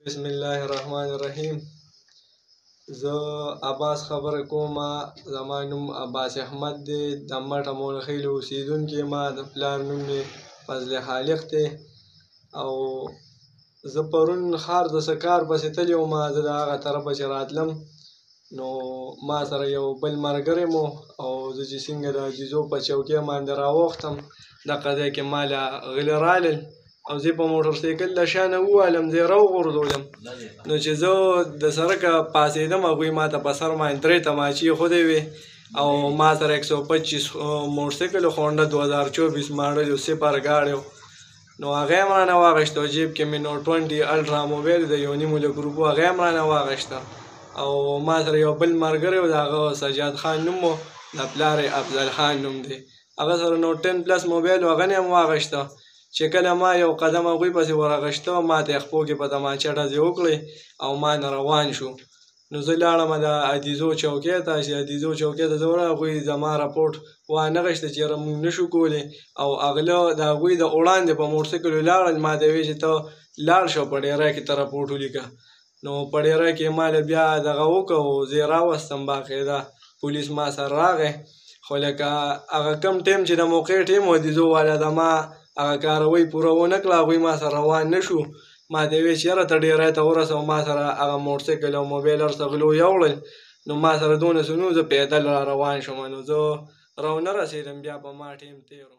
بسم الله الرحمن الرحیم. زه عباس خبره کوم. زما نوم عباس احمد دی. د مټه مولخیل اوسېدونکی یم. د پلار نوم مې فضل خالق دی. او زه پرون ښار د څه کار پسې تللی وم. زه د هغه طرفه چې راتلم نو ما سره یو بل ملګری مو او زه چې څنګه د عزیزو په چوکۍ باندې راوختم دغه ځای کې ماله غله رالل او زه په موټرسایکل له شا نه ووالم. زه یې راوغورځولم نو چې زه د سړکه پاڅېدم هغوی ما ته په سر باندې 3 تماچې ایښودې وې او ما سره 125 موټرسایکل و، هونډا 2024 ماډل یو صفر ګاډی و. نو هغه یې هم رانه واخیسته او جیب کې مې نوټ 20 الټرا موبایل د یو نیمو له ګروپ و، هغه یې هم رانه واخیسته. او ما سره یو بل ملګری و، د هغه سجاد خان نوم و، د پلار یې افضل خان نوم دی. هغه سره نوټ 10 پلس موبایل و، هغه یې هم واخیسته. چې کله ما یو قدم هغوی پسې ورغښته ما ته یې خپو کې په تماچه ډزې وکړې او ما نه روان شو. نو زه لاړم د عدیزو چوکۍ ته. چې عدیزو چوکۍ ته زه ورغلم هغوی زما راپورټ وانغښته چې یاره موږ نشو کولی. او هغله د هغوی د وړاندې په موټرسایکل ولاړل. ما ته یې ویل چې ته لاړ شه په ډیری کې ته راپورټ ولیکه. نو په ډیری کې ما له بیا دغه وکړه او زه یې راوستم. باقاعده پولیس ما سره راغی. خو لکه هغه کم ټایم چې د موقع ټایم و عدیزو والا زما هغه کاروی پوره ونه کړه. هغوی ما سره روان نه شو. ما ته یې ویل چې یاره ته ډیری ته ورسه. ما سره هغه موټرسایکل او موبایل هر څه غلو یوړل. نو ما سره دونه څه نه و، زه پیدل را روان شوم. نو زه راونه رسېدم، بیا په ما ټایم تېر و.